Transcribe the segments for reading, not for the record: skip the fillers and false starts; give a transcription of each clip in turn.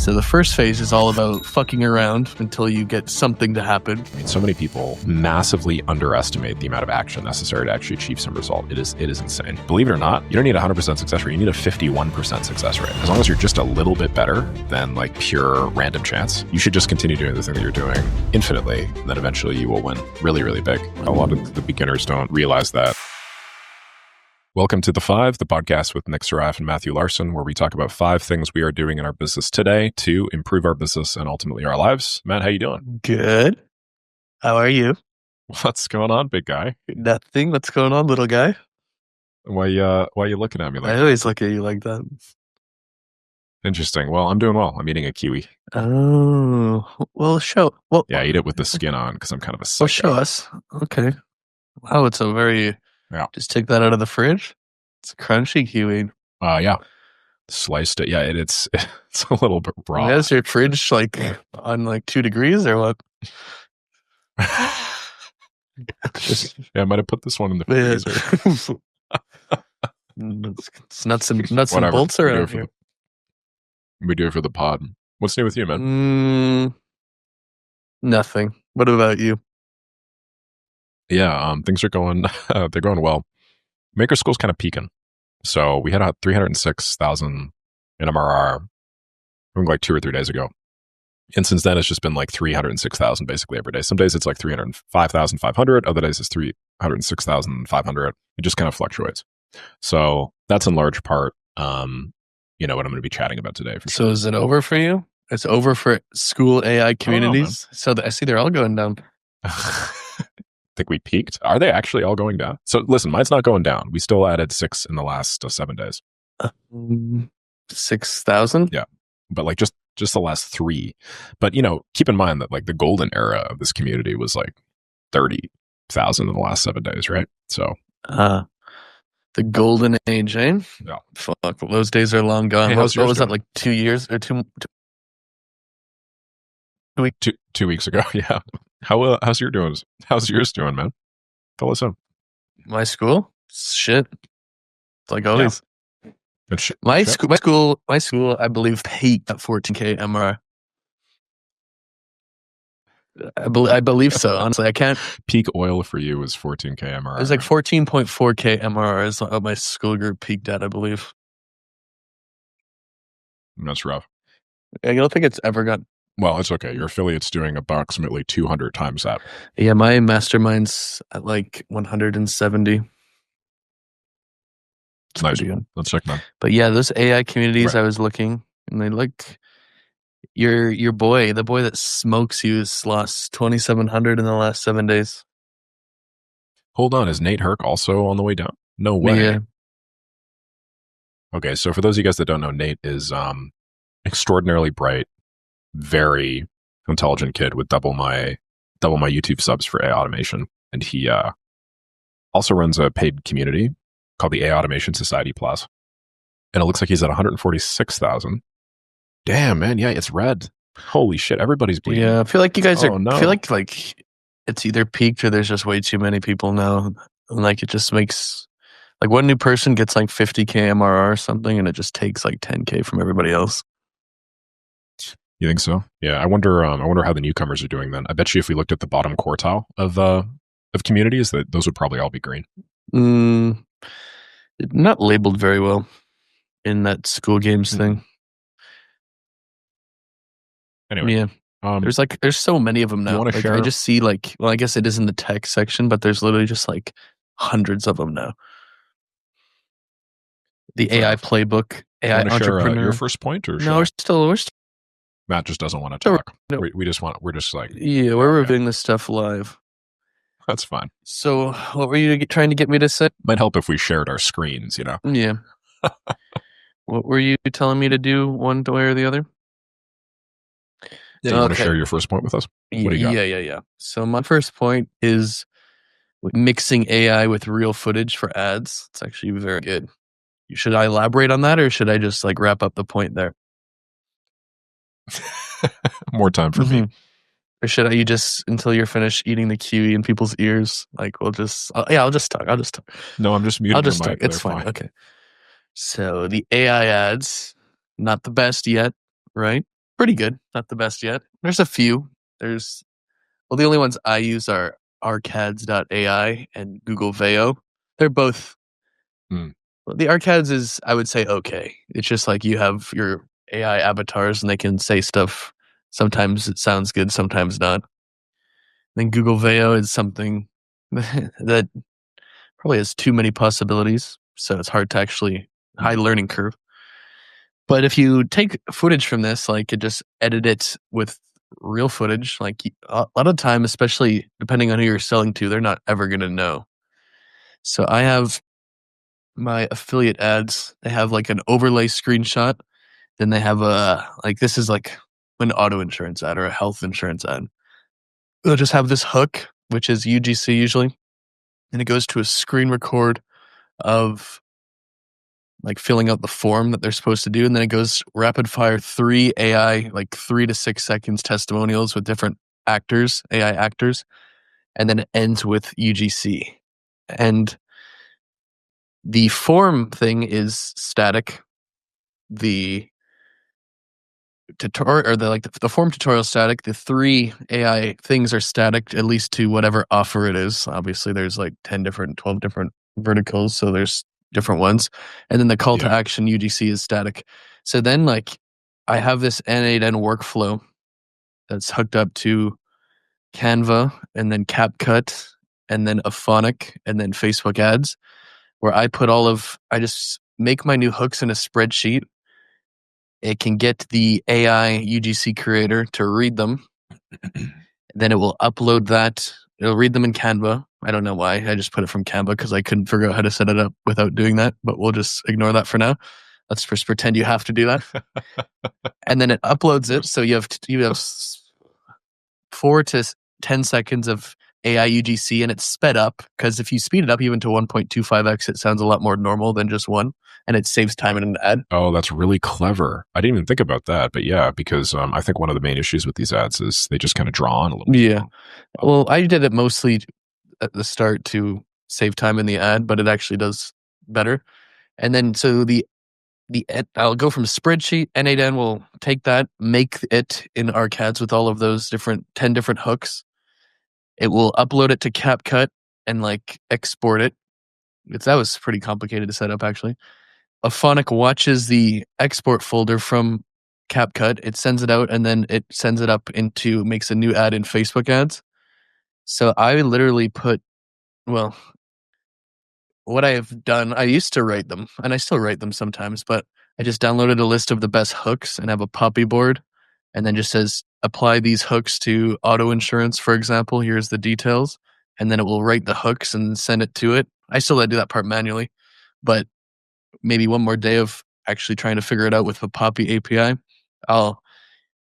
So the first phase is all about fucking around until you get something to happen. I mean, so many people massively underestimate the amount of action necessary to actually achieve some result. It is insane. Believe it or not, you don't need a 100% success rate. You need a 51% success rate. As long as you're just a little bit better than like pure random chance, you should just continue doing the thing that you're doing infinitely. And then eventually you will win really, really big. A lot of the beginners don't realize that. Welcome to The Five, the podcast with Nick Seraf and Matthew Larson, where we talk about 5 things we are doing in our business today to improve our business and ultimately our lives. Matt, how you doing? Good. How are you? What's going on, big guy? Nothing. What's going on, little guy? Why are you looking at me like I always look at you like that. Interesting. Well, I'm doing well. I'm eating a kiwi. Oh, well, show. Well, Yeah, I eat it with the skin on because I'm kind of a psycho. Well, show us. Okay. Wow, it's a very... Yeah. Just take that out of the fridge. It's a crunchy kiwi. Yeah. Sliced it. Yeah, it's a little bit raw. Is your fridge like on like 2 degrees or what? Yeah, I might have put this one in the freezer. It's nuts and bolts around here. We do it for the pod. What's new with you, man? Nothing. What about you? Yeah, things are going. They're going well. Maker School's kind of peaking. So we had 306,000 in MRR, I think like 2 or 3 days ago, and since then it's just been like 306,000 basically every day. Some days it's like 305,500. Other days it's 306,500. It just kind of fluctuates. So that's in large part, what I'm going to be chatting about today. For So sure. is it over for you? It's over for School.ai communities. So I see they're all going down. Think we peaked? Are they actually all going down? So listen, mine's not going down. We still added 6 in the last 7 days. 6,000? Yeah, but like just the last 3. But keep in mind that like the golden era of this community was like 30,000 in the last 7 days, right? So the golden age, eh? Yeah. Fuck, those days are long gone. Hey, what was that, doing? like 2 years or 2 weeks? 2 weeks ago. Yeah. How's yours doing, man? Fill us in. My school? Shit. It's like always. Yeah. My school, I believe, peaked at 14K MRR. I believe so. Honestly, I can't. Peak oil for you was 14K MRR. It was like 14.4K MRR is what my school group peaked at, I believe. That's rough. I don't think it's ever got. Well, it's okay. Your affiliate's doing approximately 200 times that. Yeah, my mastermind's at like 170. It's nice. pretty good. Let's check that. But yeah, those AI communities, Right. I was looking, and they look. Your boy, the boy that smokes you, has lost 2,700 in the last 7 days. Hold on, is Nate Herc also on the way down? No way. Yeah. Okay, so for those of you guys that don't know, Nate is extraordinarily bright, very intelligent kid with double my YouTube subs for AI automation, and he also runs a paid community called the AI Automation Society Plus, and it looks like he's at 146,000. Damn, man, yeah, it's red. Holy shit, everybody's bleeding. Yeah, I feel like you guys are. No. I feel like it's either peaked or there's just way too many people now. And like it just makes like one new person gets like 50K MRR or something, and it just takes like 10K from everybody else. You think so? Yeah, I wonder how the newcomers are doing then. I bet you if we looked at the bottom quartile of communities, that those would probably all be green. Not labeled very well in that school games thing. Anyway, yeah. There's so many of them now. Like, I just see like, well, I guess it is in the tech section, but there's literally just like hundreds of them now. The AI playbook, AI entrepreneur. Share, your first point, or no? We're still. Matt just doesn't want to talk. No. We're just like, yeah, we're reviewing this stuff live. That's fine. So, what were you trying to get me to say? Might help if we shared our screens, Yeah. What were you telling me to do, one way or the other? Yeah, you want to share your first point with us? What do you got? Yeah. So my first point is mixing AI with real footage for ads. It's actually very good. Should I elaborate on that, or should I just like wrap up the point there? More time for me. Or should I just until you're finished eating the kiwi in people's ears? Like I'll just talk. No, I'm just muting. I'll just talk. It's fine. Okay. So the AI ads, not the best yet, right? Pretty good. Not the best yet. There's a few. There's the only ones I use are arcads.ai and Google Veo. They're both Hmm. well, the arcades is I would say okay. It's just like you have your AI avatars and they can say stuff. Sometimes it sounds good, sometimes not. Then Google Veo is something that probably has too many possibilities, so it's hard to actually high Hmm. learning curve. But if you take footage from this, like and just edit it with real footage, like a lot of time, especially depending on who you're selling to, they're not ever going to know. So I have my affiliate ads. They have like an overlay screenshot. Then they have a like this is like an auto insurance ad or a health insurance ad. They'll just have this hook, which is UGC usually, and it goes to a screen record of like filling out the form that they're supposed to do. And then it goes rapid fire 3 AI, like 3 to 6 seconds testimonials with different actors, AI actors. And then it ends with UGC. And the form thing is static. The tutorial or the form tutorial static. The 3 AI things are static, at least to whatever offer it is. Obviously, there's like 12 different verticals. So there's different ones. And then the call to Yeah. action UGC is static. So then like I have this N8N workflow that's hooked up to Canva and then CapCut and then Aphonic and then Facebook ads where I just make my new hooks in a spreadsheet. It can get the AI UGC creator to read them. Then it will upload that. It'll read them in Canva. I don't know why. I just put it from Canva because I couldn't figure out how to set it up without doing that. But we'll just ignore that for now. Let's just pretend you have to do that. And then it uploads it. So you have 4 to 10 seconds of AI UGC, and it's sped up because if you speed it up even to 1.25x, it sounds a lot more normal than just one, and it saves time in an ad. Oh, that's really clever. I didn't even think about that, but yeah, because I think one of the main issues with these ads is they just kind of draw on a little too Yeah. long. Well, I did it mostly at the start to save time in the ad, but it actually does better. And then so I'll go from spreadsheet. N8N will take that, make it in arcads with all of those 10 different hooks. It will upload it to CapCut and like export it. That was pretty complicated to set up actually. Aphonic watches the export folder from CapCut. It sends it out and then it sends it up makes a new ad in Facebook ads. So I literally well, what I have done, I used to write them and I still write them sometimes, but I just downloaded a list of the best hooks and have a copy board and then just says apply these hooks to auto insurance, for example. Here's the details. And then it will write the hooks and send it to it. I still had to do that part manually, but maybe one more day of actually trying to figure it out with the Poppy API. I'll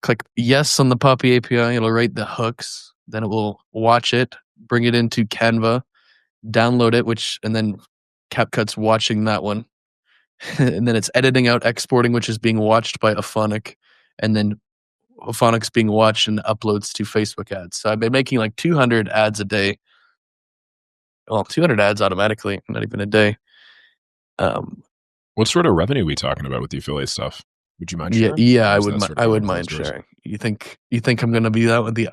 click yes on the Poppy API. It'll write the hooks. Then it will watch it, bring it into Canva, download it, and then CapCut's watching that one. And then it's editing out, exporting, which is being watched by Aphonic. And then Aphonic's being watched and uploads to Facebook ads. So I've been making like 200 ads a day. Well, 200 ads automatically, not even a day. What sort of revenue are we talking about with the affiliate stuff? Would you mind Yeah, sharing? yeah, Or is that sort of I would behind mind closed doors? sharing. You think I'm gonna be that with the?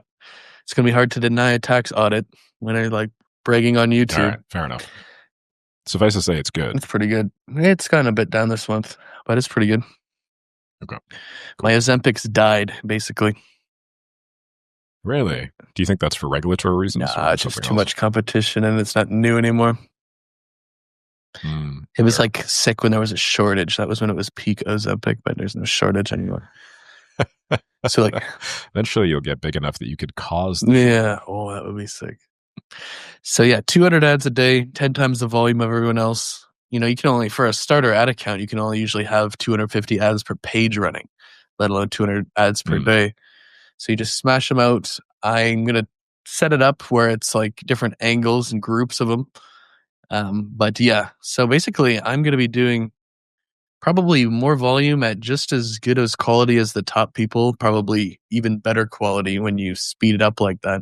It's gonna be hard to deny a tax audit when I like bragging on All YouTube. right, fair enough. Suffice to say, it's good. It's pretty good. It's gone a bit down this month, but it's pretty good. Okay. My Ozempic's died basically. Really? Do you think that's for regulatory reasons Nah, or it's just something too else? much competition and it's not new anymore. It was Fair. like sick when there was a shortage. That was when it was peak Ozempic, but there's no shortage anymore. So like, Eventually, you'll get big enough that you could cause the yeah, oh, that would be sick. So yeah, 200 ads a day, 10 times the volume of everyone else. You know, you can only for a starter ad account, you can only usually have 250 ads per page running, let alone 200 ads per day. So you just smash them out. I'm gonna set it up where it's like different angles and groups of them. But yeah, so basically, I'm gonna be doing probably more volume at just as good as quality as the top people, probably even better quality when you speed it up like that.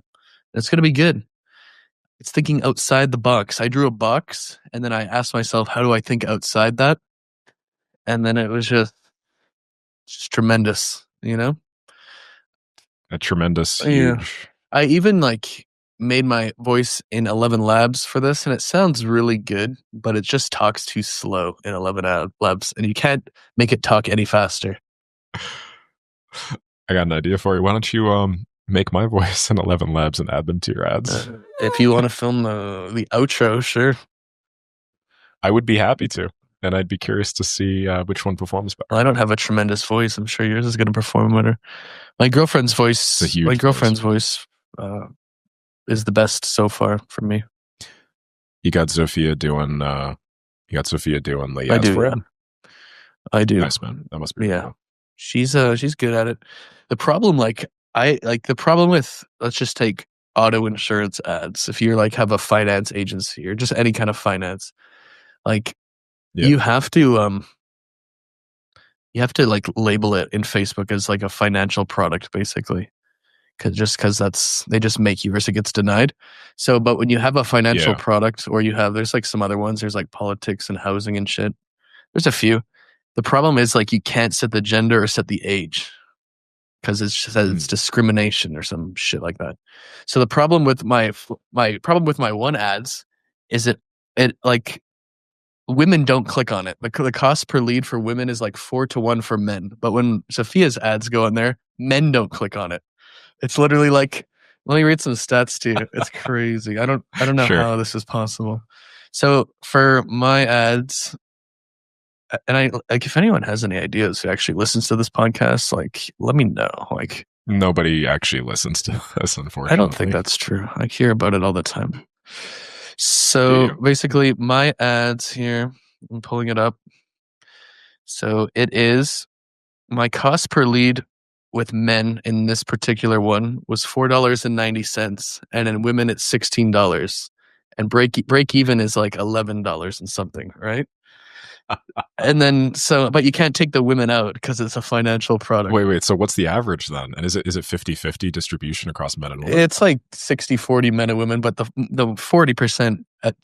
It's going to be good. It's thinking outside the box. I drew a box and then I asked myself, how do I think outside that? And then it was just tremendous, you know? A tremendous, Yeah. huge. I even like made my voice in 11 Labs for this, and it sounds really good, but it just talks too slow in 11 Labs, and you can't make it talk any faster. I got an idea for you. Why don't you make my voice in 11 Labs and add them to your ads? If you want to film the outro, sure. I would be happy to, and I'd be curious to see which one performs better. Well, I don't have a tremendous voice. I'm sure yours is going to perform better. My girlfriend's voice. It's a huge My girlfriend's voice is the best so far for me. You got Sophia doing. You got Sophia doing the I do. for Yeah. it? I do. Nice, man. That must be cool. She's good at it. The problem, the problem with, let's just take auto insurance ads. If you're like have a finance agency or just any kind of finance, like you have to like label it in Facebook as like a financial product, basically. Because they just make you risk it gets denied. So, but when you have a financial product, or there's like some other ones, there's like politics and housing and shit. There's a few. The problem is like you can't set the gender or set the age because it's discrimination or some shit like that. So the problem with my problem with my one ads is it like women don't click on it. The cost per lead for women is like 4-1 for men, but when Sophia's ads go in there, men don't click on it. It's literally like, let me read some stats to you. It's crazy. I don't know how this is possible. So for my ads, and I like, if anyone has any ideas who actually listens to this podcast, like let me know. Like nobody actually listens to this, unfortunately. I don't think that's true. I hear about it all the time. So basically my ads here, I'm pulling it up. So it is my cost per lead with men in this particular one was $4.90, and in women it's $16, and break even is like $11 and something, right? And then but you can't take the women out because it's a financial product. Wait. So what's the average then? And is it 50-50 distribution across men and women? It's like 60-40 men and women, but the 40% at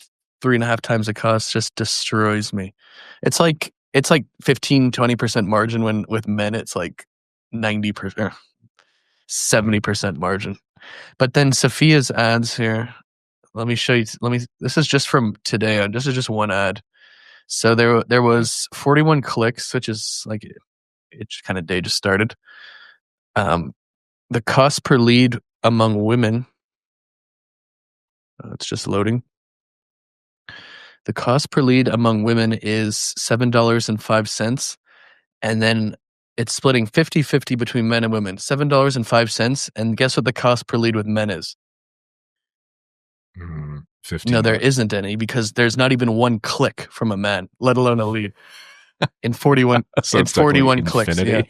3.5 times the cost just destroys me. It's like 15-20% margin when with men it's like 90%, 70% margin. But then Sophia's ads here, let me show you. This is just from today. This is just one ad. So there was 41 clicks, which is like it kind of day just started. The cost per lead among women, it's just loading. The cost per lead among women is $7.05, and then it's splitting 50-50 between men and women. $7.05, and guess what the cost per lead with men is? 15. No, there isn't any, because there's not even one click from a man, let alone a lead. In 41, so in 41 clicks. Infinity.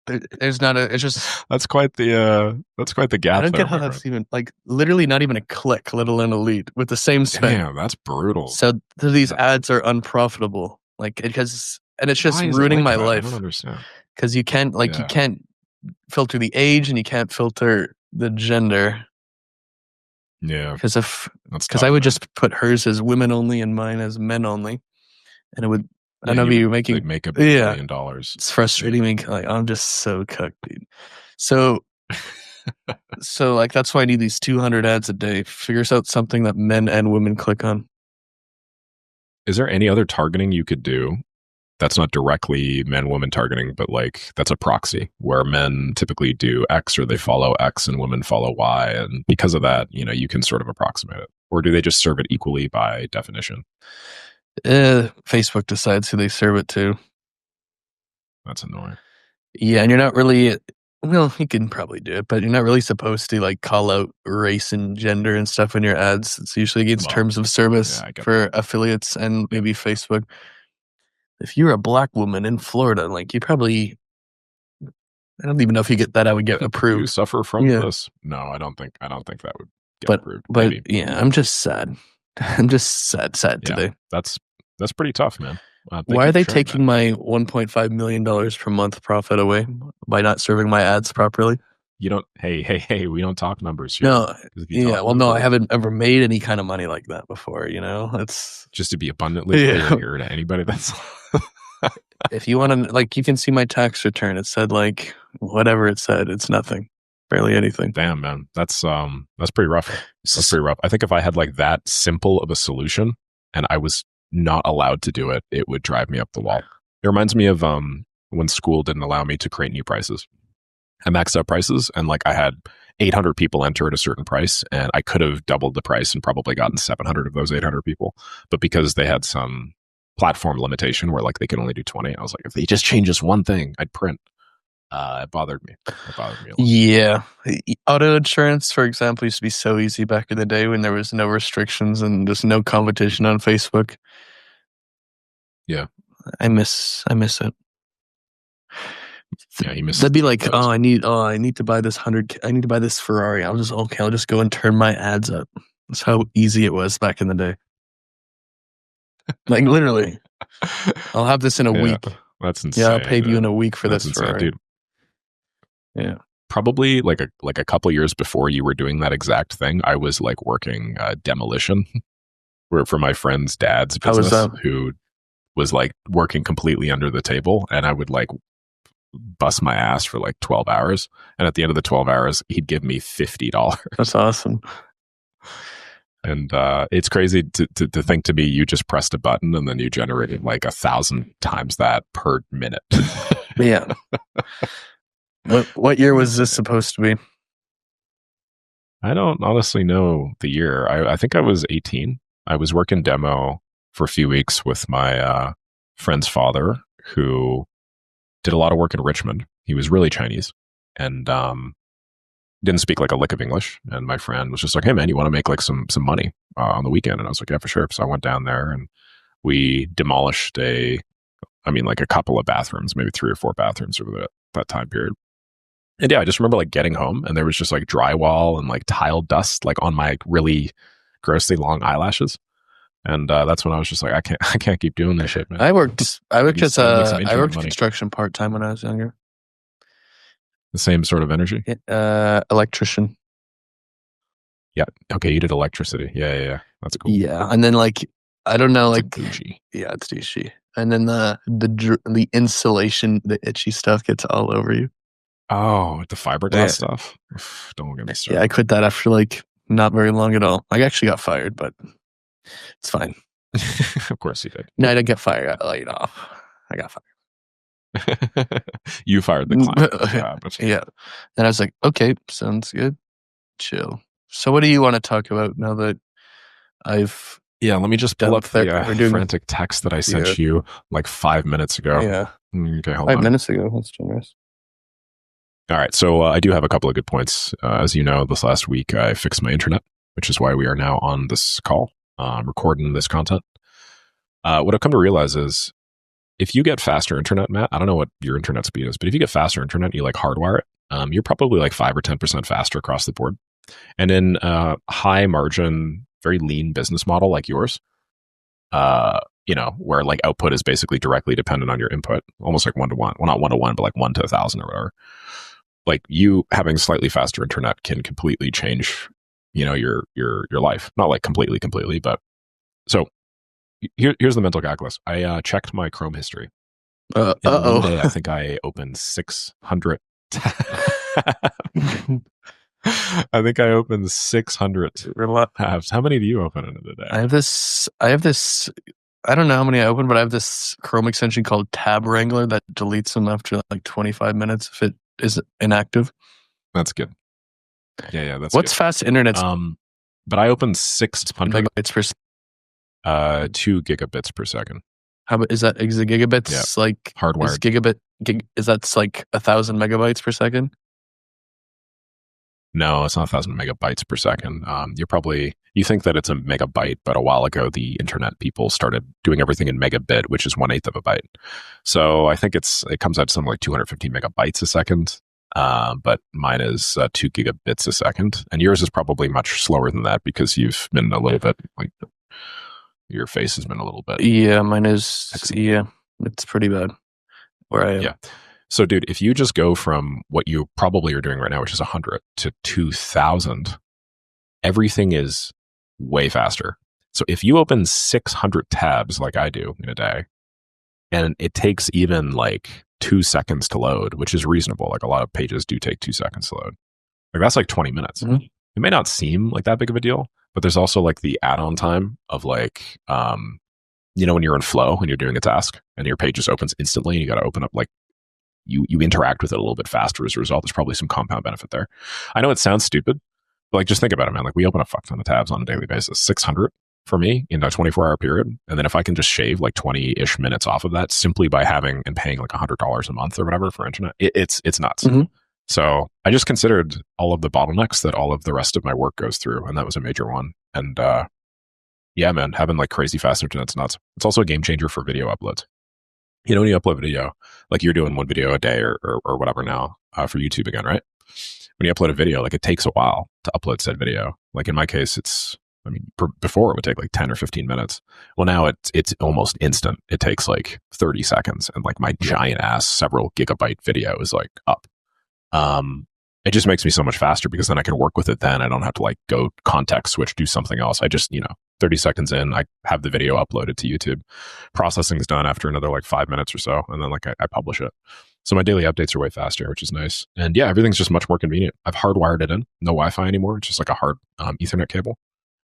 Yeah. There's not it's just that's quite the gap. I don't get how that's even like literally not even a click, let alone a lead with the same spend. Damn, that's brutal. So these ads are unprofitable, like and it's just ruining my life. I don't understand, because you can't you can't filter the age and you can't filter the gender. Yeah, because I would just put hers as women only and mine as men only, and it would. I know you're making make $1 billion. It's frustrating me. Like I'm just so cooked, dude. So like that's why I need these 200 ads a day. Figures out something that men and women click on. Is there any other targeting you could do that's not directly men-women targeting, but like that's a proxy where men typically do X or they follow X and women follow Y, and because of that, you can sort of approximate it, or do they just serve it equally by definition? Facebook decides who they serve it to. That's annoying. Yeah, and you're not really. Well, you can probably do it, but you're not really supposed to like call out race and gender and stuff in your ads. It's usually against terms of service for affiliates and maybe Facebook. If you're a black woman in Florida, like you probably, I don't even know if you get that. I would get approved. You suffer from this? No, I don't think that would get approved. But maybe. Yeah, I'm just sad. I'm just sad today. That's pretty tough, man. Why are they taking my $1.5 million per month profit away by not serving my ads properly? You don't. Hey, we don't talk numbers here. No. Yeah. Well, no, I haven't ever made any kind of money like that before. It's just to be abundantly clear here to anybody that's. If you want to, like, you can see my tax return. It said like whatever it said. It's nothing. barely anything. Damn, man, that's pretty rough. That's pretty rough. I think if I had like that simple of a solution and I was not allowed to do it, it would drive me up the wall. It reminds me of when school didn't allow me to create new prices. I maxed out prices, and like I had 800 people enter at a certain price, and I could have doubled the price and probably gotten 700 of those 800 people. But because they had some platform limitation where like they could only do 20, I was like, if they just change this one thing, I'd print. It bothered me. It bothered me a lot. Yeah. Auto insurance, for example, used to be so easy back in the day when there was no restrictions and there's no competition on Facebook. Yeah. I miss it. Yeah, he missed. That'd be like, I need to buy this I need to buy this Ferrari. I'll just go and turn my ads up. That's how easy it was back in the day. Like literally. I'll have this in a week. That's insane. Yeah, I'll pay you in a week for That's this insane, Ferrari. dude. Yeah. Probably like a couple years before you were doing that exact thing, I was like working demolition for my friend's dad's business, who was like working completely under the table, and I would like bust my ass for like 12 hours, and at the end of the 12 hours he'd give me $50. That's awesome. And it's crazy to think to me you just pressed a button and then you generated like 1,000 times that per minute. Yeah. What year was this supposed to be? I don't honestly know the year. I think I was 18. I was working demo for a few weeks with my friend's father, who did a lot of work in Richmond. He was really Chinese and didn't speak like a lick of English. And my friend was just like, hey, man, you want to make like some money on the weekend? And I was like, yeah, for sure. So I went down there and we demolished like a couple of bathrooms, maybe 3 or 4 bathrooms over that time period. And yeah, I just remember like getting home and there was just like drywall and like tile dust like on my really grossly long eyelashes. And that's when I was just like, I can't keep doing this shit, man. I worked construction part-time when I was younger. The same sort of energy? Electrician. Yeah. Okay, you did electricity. Yeah. That's cool. Yeah, and then like I don't know, it's like bougie. Yeah, it's douchey. And then the insulation, the itchy stuff gets all over you. Oh, the fiberglass stuff. Don't get me started. Yeah, I quit that after like not very long at all. I actually got fired, but it's fine. Of course you did. No, I didn't get fired. I got laid off. I got fired. You fired the client. Yeah. And I was like, okay, sounds good. Chill. So what do you want to talk about now that I've... Yeah, let me just pull up the frantic text that I sent you like 5 minutes ago. Yeah. Okay, hold on. 5 minutes ago. That's generous. All right. So I do have a couple of good points. As you know, this last week I fixed my internet, which is why we are now on this call, recording this content. What I've come to realize is if you get faster internet, Matt, I don't know what your internet speed is, but if you get faster internet, you like hardwire it, you're probably like 5 or 10% faster across the board. And in a high margin, very lean business model like yours, where like output is basically directly dependent on your input, almost like 1-to-1. Well, not 1-to-1, but like 1 to 1,000 or whatever. Like you having slightly faster internet can completely change, your life. Not like completely, but so here's the mental calculus. I checked my Chrome history. In one day, I think I opened 600. I think I opened 600 tabs. How many do you open in a day? I have this. I don't know how many I open, but I have this Chrome extension called Tab Wrangler that deletes them after like 25 minutes if it is inactive. That's good. Yeah, that's What's good. Fast internet? But I opened 600 megabytes per 2 gigabits per second. How about is it gigabits? Yeah. Like hardwired. Is that like 1,000 megabytes per second? No, it's not 1,000 megabytes per second. You think that it's a megabyte, but a while ago the internet people started doing everything in megabit, which is 1/8 of a byte. So I think it comes out to something like 250 megabytes a second. But mine is 2 gigabits a second, and yours is probably much slower than that because you've been a little bit like your face has been a little bit. Yeah, mine is. Yeah, it's pretty bad where I am. Yeah. So, dude, if you just go from what you probably are doing right now, which is 100 to 2,000, everything is way faster. So if you open 600 tabs like I do in a day, and it takes even like 2 seconds to load, which is reasonable. Like a lot of pages do take 2 seconds to load. Like that's like 20 minutes. Mhm. It may not seem like that big of a deal, but there's also like the add-on time of like, when you're in flow and you're doing a task and your page just opens instantly and you got to open up like you interact with it a little bit faster as a result. There's probably some compound benefit there. I know it sounds stupid, but like just think about it, man. Like we open a fuck ton of tabs on a daily basis, 600 for me in a 24-hour period. And then if I can just shave like 20-ish minutes off of that simply by having and paying like $100 a month or whatever for internet, it's nuts. Mhm. So I just considered all of the bottlenecks that all of the rest of my work goes through, and that was a major one. And yeah, man, having like crazy fast internet's nuts. It's also a game changer for video uploads. When you upload video, like you're doing one video a day or whatever now for YouTube again, right? When you upload a video, like it takes a while to upload said video. Like in my case, before it would take like 10 or 15 minutes. Well, now it's almost instant. It takes like 30 seconds, and like my giant ass several gigabyte video is like up. It just makes me so much faster because then I can work with it. Then I don't have to like go context switch, do something else. I just, 30 seconds in, I have the video uploaded to YouTube. Processing's done after another like 5 minutes or so. And then like I publish it. So my daily updates are way faster, which is nice. And yeah, everything's just much more convenient. I've hardwired it in, no Wi-Fi anymore. It's just like a hard Ethernet cable.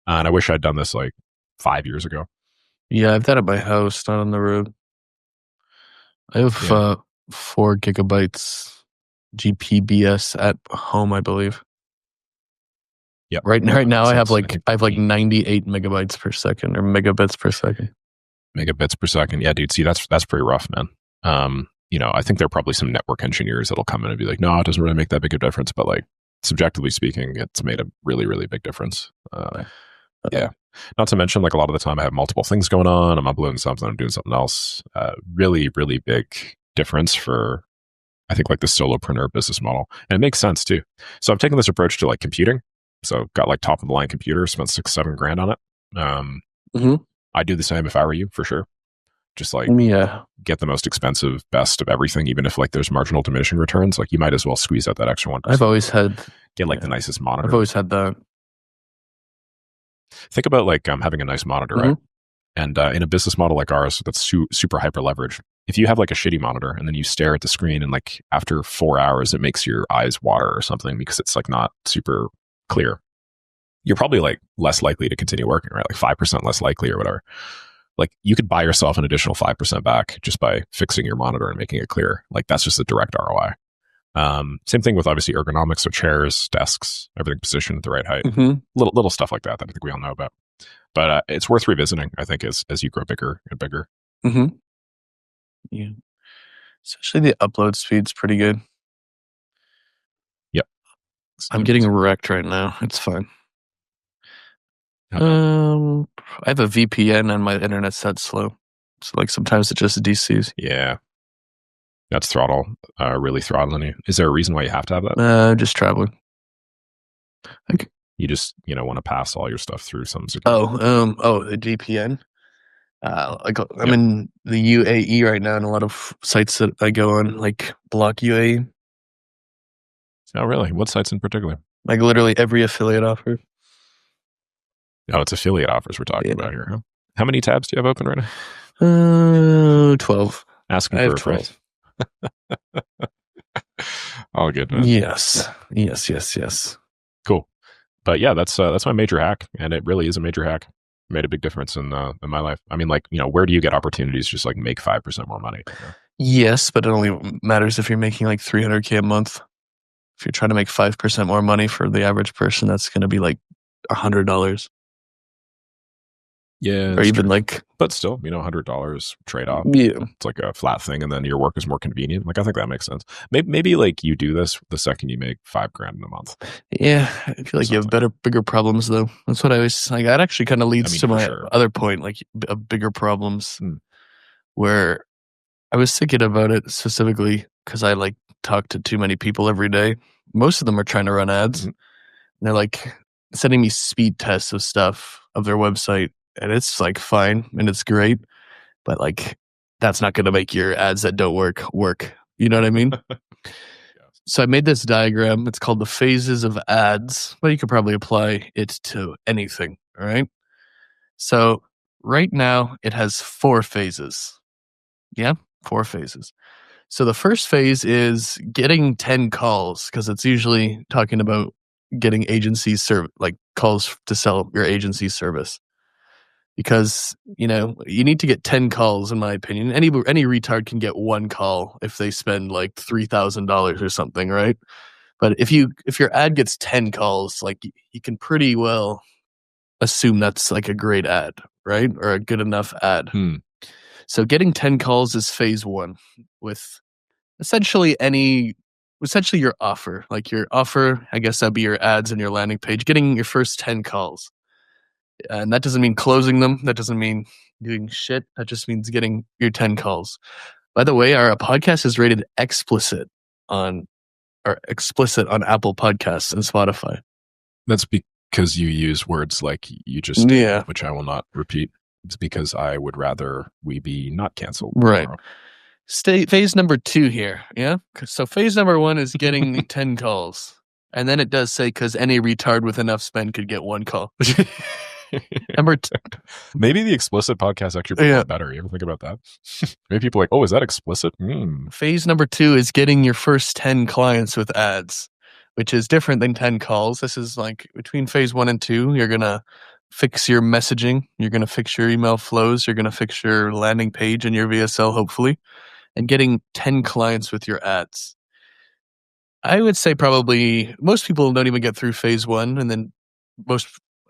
And I wish I'd done this like 5 years ago. Yeah, I've that at my house, not on the road. I have 4 gigabytes GPBS at home, I believe. Yeah. Right now, I have like 98 megabytes per second or megabits per second. Megabits per second. Yeah, dude. See, that's pretty rough, man. I think there are probably some network engineers that'll come in and be like, no, it doesn't really make that big a difference. But like subjectively speaking, it's made a really, really big difference. Yeah. Not to mention, like a lot of the time I have multiple things going on. I'm uploading something, I'm doing something else. Really, really big difference for, I think, like the solopreneur business model. And it makes sense too. So I've taken this approach to like computing. So got like top of the line computer, spent $6-7 grand on it. I'd do the same if I were you, for sure. Just like get the most expensive, best of everything, even if like there's marginal diminishing returns. Like you might as well squeeze out that extra 1%. I've always had get like the nicest monitor. I've always had that. Think about like having a nice monitor, right? And in a business model like ours that's super hyper leveraged, if you have like a shitty monitor and then you stare at the screen and like after 4 hours it makes your eyes water or something because it's like not super clear, you're probably like less likely to continue working, right? Like 5% less likely or whatever. Like you could buy yourself an additional 5% back just by fixing your monitor and making it clear. Like that's just a direct ROI. Same thing with obviously ergonomics, so chairs, desks, everything positioned at the right height. Little stuff like that I think we all know about. But it's worth revisiting, I think, as you grow bigger and bigger. Yeah. Especially the upload speed's pretty good. Yep. I'm getting wrecked right now. It's fine. I have a VPN and my internet's set slow. So like sometimes it just DCs. Yeah. That's really throttling you. Is there a reason why you have to have that? Just traveling. You just, want to pass all your stuff through some security. The VPN. I'm in the UAE right now, and a lot of sites that I go on, like block UAE. Oh, really? What sites in particular? Like literally every affiliate offer. Oh, it's affiliate offers we're talking about here, huh? How many tabs do you have open right now? 12. Asking for a 12. All good, man. Yes. Cool. But yeah, that's my major hack, and it really is a major hack. Made a big difference in my life. I mean, like, where do you get opportunities just like make 5% more money? Yes, but it only matters if you're making like $300K a month. If you're trying to make 5% more money for the average person, that's going to be like $100. Yeah. Or even like, but still, $100 trade off. Yeah. It's like a flat thing, and then your work is more convenient. Like, I think that makes sense. Maybe like you do this the second you make $5,000 in a month. Yeah. I feel like you have bigger problems though. That's what I always like. That actually kind of leads to my other point, like bigger problems where I was thinking about it specifically because I like talk to too many people every day. Most of them are trying to run ads. And they're like sending me speed tests of stuff of their website. And it's like fine and it's great, but like that's not going to make your ads that don't work. You know what I mean? So I made this diagram. It's called the phases of ads, but you could probably apply it to anything. All right. So right now it has 4 phases. Yeah, 4 phases. So the first phase is getting 10 calls, because it's usually talking about getting agency like calls to sell your agency service. Because, you need to get 10 calls, in my opinion. Any retard can get one call if they spend like $3,000 or something, right? But if your ad gets 10 calls, like you can pretty well assume that's like a great ad, right? Or a good enough ad. So getting 10 calls is phase one, with essentially your offer. Like your offer, I guess that'd be your ads and your landing page, getting your first 10 calls. And that doesn't mean closing them. That doesn't mean doing shit. That just means getting your 10 calls. By the way, our podcast is rated explicit on Apple Podcasts and Spotify. That's because you use words like you just did, which I will not repeat. It's because I would rather we be not canceled. Right. Tomorrow. Phase number 2 here. Yeah. So phase number 1 is getting 10 calls. And then it does say, because any retard with enough spend could get one call. Maybe the explicit podcast actually be better. You ever think about that? Maybe people are like, oh, is that explicit? Phase number 2 is getting your first 10 clients with ads, which is different than 10 calls. This is like between phase 1 and 2, you're going to fix your messaging. You're going to fix your email flows. You're going to fix your landing page and your VSL, hopefully, and getting 10 clients with your ads. I would say probably most people don't even get through phase 1, and then most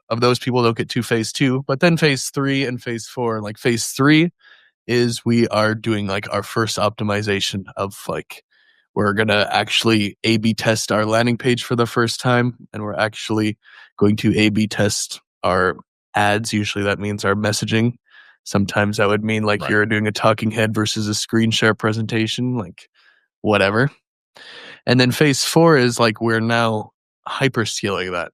of those people don't get to phase 2, but then phase 3 and phase 4. Like phase 3 is we are doing like our first optimization of like, we're going to actually A/B test our landing page for the first time, and we're actually going to A/B test our ads. Usually that means our messaging. Sometimes that would mean like you're doing a talking head versus a screen share presentation, like whatever. And then phase 4 is like we're now hyper scaling that.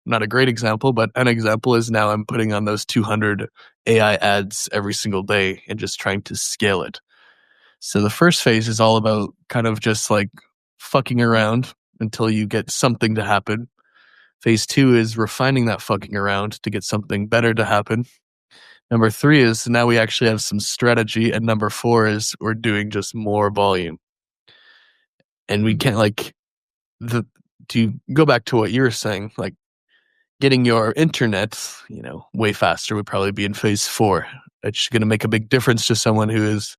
Not a great example, but an example is now I'm putting on those 200 AI ads every single day and just trying to scale it. So the first phase is all about kind of just like fucking around until you get something to happen. Phase 2 is refining that fucking around to get something better to happen. Number 3 is now we actually have some strategy. And number 4 is we're doing just more volume. And we can't to go back to what you were saying, like getting your internet, way faster would probably be in phase 4. It's going to make a big difference to someone who is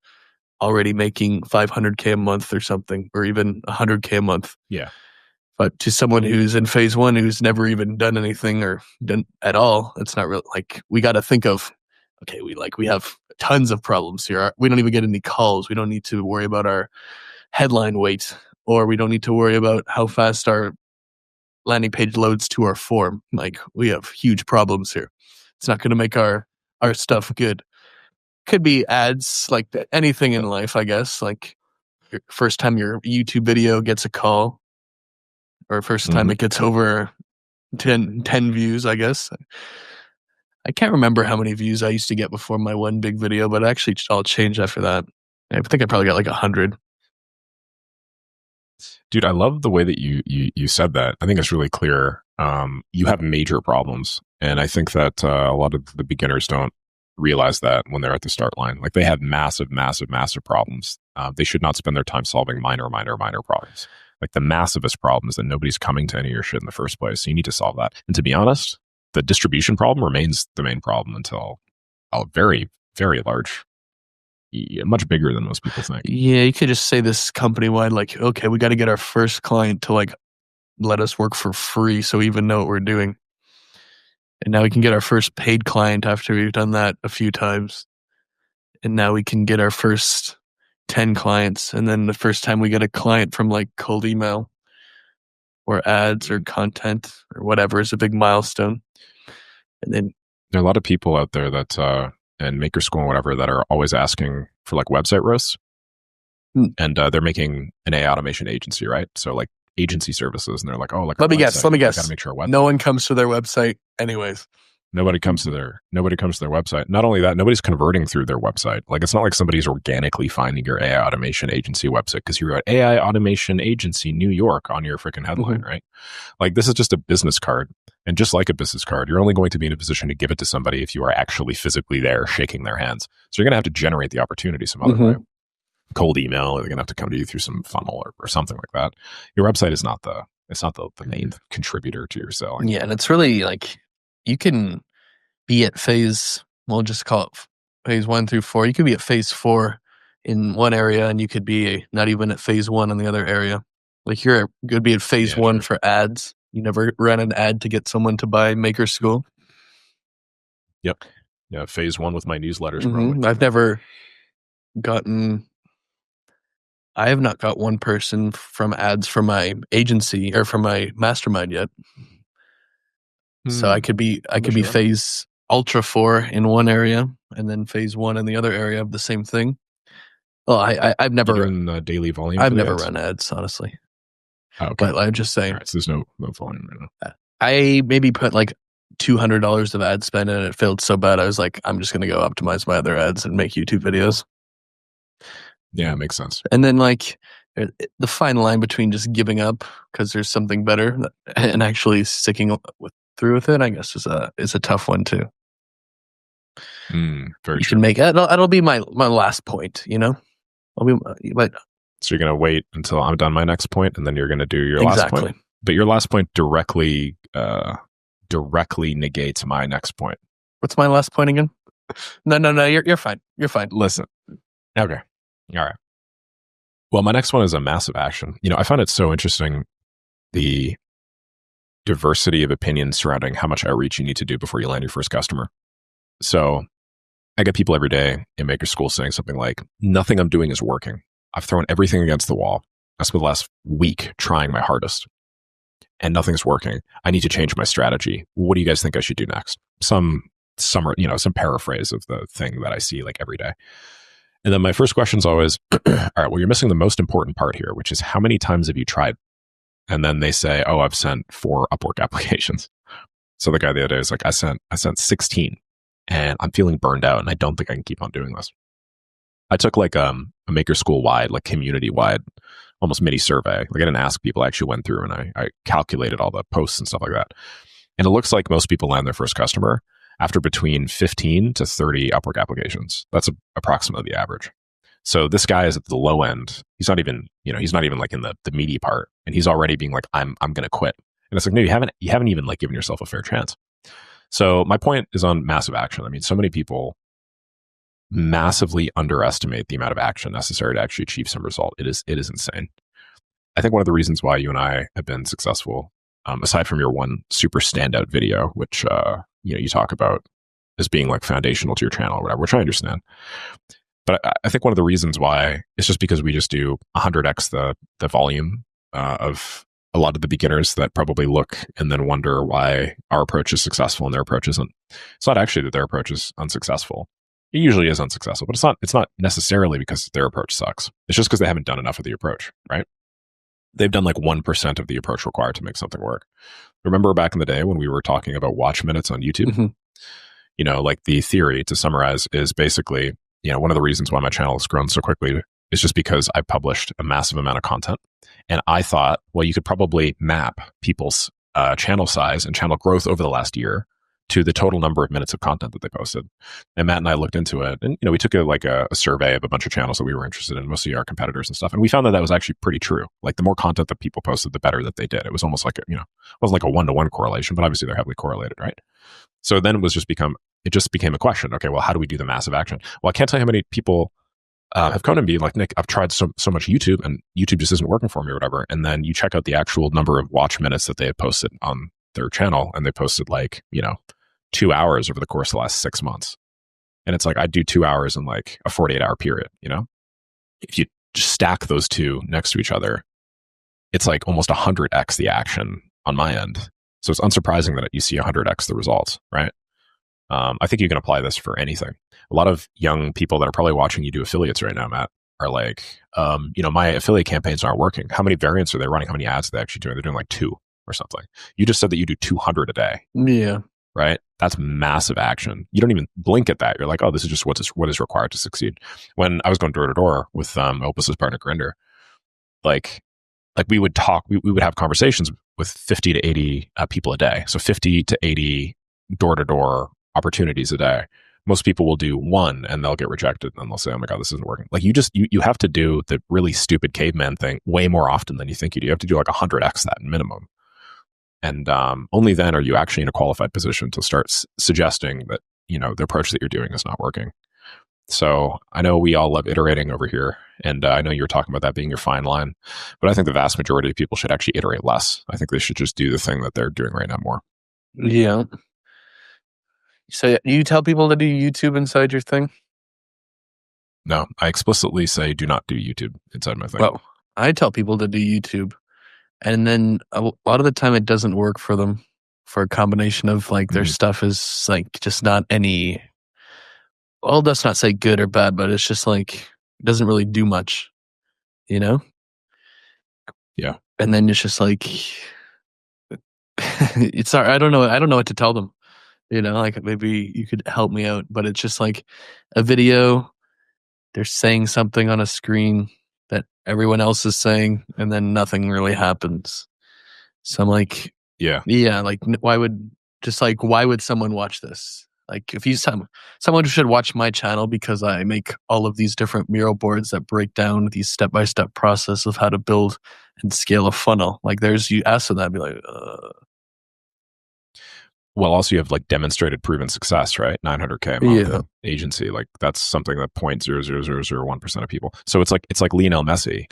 already making $500K a month or something, or even $100K a month. Yeah. But to someone who's in phase 1, who's never even done anything or done at all, it's not really like, we got to think of, okay, we have tons of problems here. We don't even get any calls. We don't need to worry about our headline weight, or we don't need to worry about how fast our landing page loads to our form. Like, we have huge problems here. It's not going to make our stuff good. Could be ads, like anything in life, I guess. Like your first time your YouTube video gets a call, or first time it gets over 10 views, I guess. I can't remember how many views I used to get before my one big video, but actually I'll change after that. I think I probably got like 100. Dude, I love the way that you said that. I think it's really clear. You have major problems. And I think that a lot of the beginners don't realize that when they're at the start line. Like, they have massive problems. They should not spend their time solving minor problems. Like, the massivest problem is that nobody's coming to any of your shit in the first place. So you need to solve that. And to be honest, the distribution problem remains the main problem until a very, very large, much bigger than most people think. Yeah, you could just say this company-wide, like, okay, we got to get our first client to like let us work for free so we even know what we're doing. And now we can get our first paid client after we've done that a few times. And now we can get our first 10 clients. And then the first time we get a client from like cold email or ads or content or whatever is a big milestone. And then there are a lot of people out there that, and Maker School and whatever, that are always asking for like website roasts. And they're making an AI automation agency, right? So like agency services, and they're like, oh, like, let me guess. Gotta make sure no one comes to their website anyways. Nobody comes to their website. Not only that, nobody's converting through their website. Like, it's not like somebody's organically finding your AI automation agency website because you wrote AI automation agency New York on your freaking headline, right? Like, this is just a business card. And just like a business card, you're only going to be in a position to give it to somebody if you are actually physically there shaking their hands. So you're going to have to generate the opportunity some other way. cold email, or they're going to have to come to you through some funnel or something like that. Your website is not the main contributor to your selling. Yeah, and it's really like you can be at phase, we'll just call it phase 1 through 4. You could be at phase 4 in one area, and you could be not even at phase 1 in the other area. Like you're could be at phase 1 for ads. You never ran an ad to get someone to buy Maker School. Yep. Yeah, phase 1 with my newsletters. Probably. I have not got one person from ads from my agency or from my mastermind yet. So I could be phase ultra 4 in one area and then phase 1 in the other area of the same thing. Well, I've never run daily volume. I've never run ads, honestly. Oh, okay. But I'm just saying. All right, so there's no volume right now. I maybe put like $200 of ad spend and it failed so bad I was like, I'm just going to go optimize my other ads and make YouTube videos. Yeah, it makes sense. And then like the fine line between just giving up because there's something better and actually sticking through with it, I guess is a tough one too. Very you true. Can make it. That'll be my last point. So you're gonna wait until I'm done my next point, and then you're gonna do your last point. But your last point directly negates my next point. What's my last point again? No. You're fine. You're fine. Listen. Okay. All right. Well, my next one is a massive action. I find it so interesting, the diversity of opinions surrounding how much outreach you need to do before you land your first customer. So I get people every day in Maker School saying something like, nothing I'm doing is working. I've thrown everything against the wall. I spent the last week trying my hardest and nothing's working. I need to change my strategy. What do you guys think I should do next? Some paraphrase of the thing that I see like every day. And then my first question is always, all right, well, you're missing the most important part here, which is how many times have you tried? And then they say, oh, I've sent 4 Upwork applications. So the guy the other day was like, I sent 16 and I'm feeling burned out and I don't think I can keep on doing this. I took like a Maker School wide, like community wide, almost mini survey. Like I didn't ask people, I actually went through and I calculated all the posts and stuff like that. And it looks like most people land their first customer after between 15 to 30 Upwork applications. That's approximately the average. So this guy is at the low end. He's not even like in the meaty part. And he's already being like, I'm going to quit. And it's like, no, you haven't even like given yourself a fair chance. So my point is on massive action. I mean, so many people massively underestimate the amount of action necessary to actually achieve some result. It is insane. I think one of the reasons why you and I have been successful, aside from your one super standout video, which you talk about as being like foundational to your channel or whatever, which I understand. But I think one of the reasons why is just because we just do 100x the volume of a lot of the beginners that probably look and then wonder why our approach is successful and their approach isn't. It's not actually that their approach is unsuccessful. It usually is unsuccessful, but it's not necessarily because their approach sucks. It's just because they haven't done enough of the approach, right? They've done like 1% of the approach required to make something work. Remember back in the day when we were talking about watch minutes on YouTube? Mm-hmm. Like the theory, to summarize, is basically, one of the reasons why my channel has grown so quickly is just because I published a massive amount of content. And I thought, well, you could probably map people's channel size and channel growth over the last year to the total number of minutes of content that they posted. And Matt and I looked into it, and we took a survey of a bunch of channels that we were interested in, mostly our competitors and stuff, and we found that was actually pretty true. Like the more content that people posted, the better that they did. It was almost like it wasn't like a 1-to-1 correlation, but obviously they're heavily correlated, right? So then it just became a question. Okay, well, how do we do the massive action? Well, I can't tell you how many people have come to me like, Nick, I've tried so much YouTube, and YouTube just isn't working for me or whatever. And then you check out the actual number of watch minutes that they have posted on their channel, and they posted like 2 hours over the course of the last 6 months. And it's like, I do 2 hours in like a 48-hour period, If you just stack those two next to each other, it's like almost 100x the action on my end. So it's unsurprising that you see 100x the results, right? I think you can apply this for anything. A lot of young people that are probably watching you do affiliates right now, Matt, are like, my affiliate campaigns aren't working. How many variants are they running? How many ads are they actually doing? They're doing like 2 or something. You just said that you do 200 a day. Yeah. Right? That's massive action. You don't even blink at that. You're like, oh, this is just what is required to succeed. When I was going door to door with Opus's partner Grinder, like we would talk, we would have conversations with 50 to 80 people a day. So 50 to 80 door to door opportunities a day. most people will do one and they'll get rejected and they'll say, oh my God, this isn't working. Like you have to do the really stupid caveman thing way more often than you think you do. You have to do like 100x that minimum. And only then are you actually in a qualified position to start suggesting that, the approach that you're doing is not working. So I know we all love iterating over here. And I know you were talking about that being your fine line, but I think the vast majority of people should actually iterate less. I think they should just do the thing that they're doing right now more. Yeah. So you tell people to do YouTube inside your thing? No, I explicitly say do not do YouTube inside my thing. Well, I tell people to do YouTube. And then a lot of the time it doesn't work for them for a combination of like their stuff is like just not any, well, let's not say good or bad, but it's just like, it doesn't really do much, Yeah. And then it's just like, it's, I don't know what to tell them, like maybe you could help me out, but it's just like a video, they're saying something on a screen that everyone else is saying, and then nothing really happens. So I'm like, yeah, like why would someone watch this? Like if someone should watch my channel because I make all of these different mural boards that break down these step-by-step process of how to build and scale a funnel. Like you ask them that, I'd be like, Well, also you have like demonstrated proven success, right? 900K a month agency. Like that's something that 0.00001% of people. So it's like Lionel Messi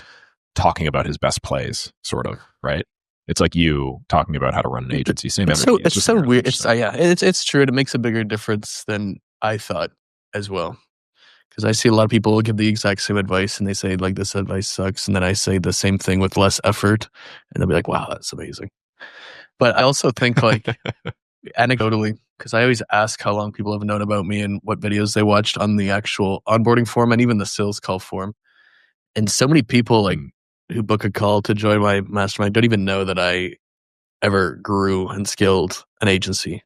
talking about his best plays, sort of, right? It's like you talking about how to run an agency. Same energy. It's so weird. It's true. It makes a bigger difference than I thought as well. Because I see a lot of people give the exact same advice and they say like this advice sucks, and then I say the same thing with less effort, and they'll be like, "Wow, that's amazing." But I also think like anecdotally, because I always ask how long people have known about me and what videos they watched on the actual onboarding form and even the sales call form, and so many people like who book a call to join my mastermind don't even know that I ever grew and scaled an agency.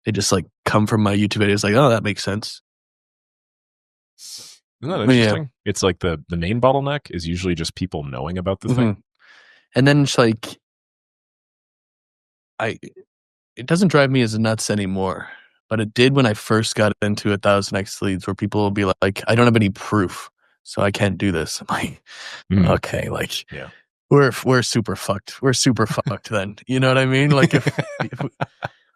They just like come from my YouTube videos like, oh, that makes sense. Isn't that interesting? Yeah. It's like the main bottleneck is usually just people knowing about the thing. And then it's like, it doesn't drive me as nuts anymore, but it did when I first got into 1,000x leads, where people will be like, I don't have any proof, so I can't do this. I'm like, okay, like, we're super fucked. We're super fucked then. You know what I mean? Like if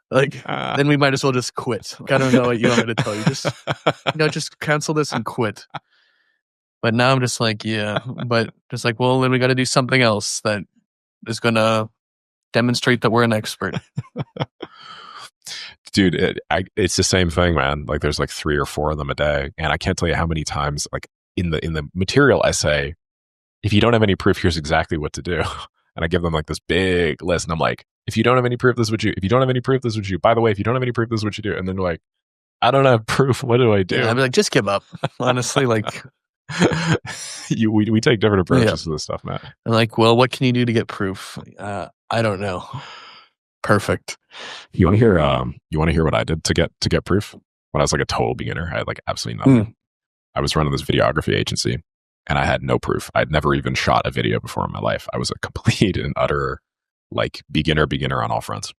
then we might as well just quit. Like, I don't know what you want me to tell you. Just cancel this and quit. But now I'm just like, but just like, well, then we got to do something else that is going to demonstrate that we're an expert. Dude, it's the same thing, man. Like there's like 3 or 4 of them a day. And I can't tell you how many times like in the material I say, if you don't have any proof, here's exactly what to do. And I give them like this big list. And I'm like, if you don't have any proof, this is what you, if you don't have any proof, this is what you, by the way, if you don't have any proof, this is what you do. And then they're like, I don't have proof. What do I do? Yeah, I'd be like, just give up. Honestly, like we take different approaches to this stuff, Matt. I'm like, well, what can you do to get proof? I don't know. Perfect. You want to hear what I did to get proof? When I was like a total beginner, I had like absolutely nothing. I was running this videography agency and I had no proof. I'd never even shot a video before in my life. I was a complete and utter like beginner on all fronts.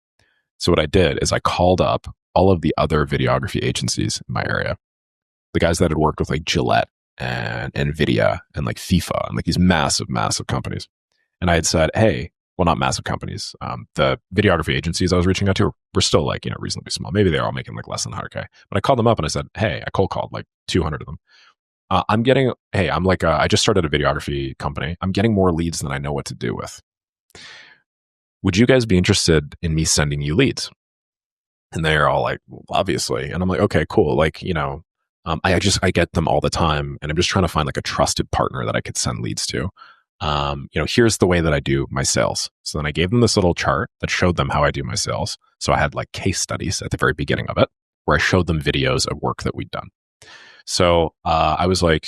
So what I did is I called up all of the other videography agencies in my area, the guys that had worked with like Gillette and Nvidia and like FIFA and like these massive companies. And I had said, hey, well, not massive companies. The videography agencies I was reaching out to were still like, reasonably small. Maybe they were all making like less than 100K. But I called them up and I said, hey, I cold called like 200 of them. I just started a videography company. I'm getting more leads than I know what to do with. Would you guys be interested in me sending you leads? And they're all like, well, obviously. And I'm like, okay, cool. Like, I get them all the time and I'm just trying to find like a trusted partner that I could send leads to. Here's the way that I do my sales. So then I gave them this little chart that showed them how I do my sales. So I had like case studies at the very beginning of it where I showed them videos of work that we'd done. So I was like,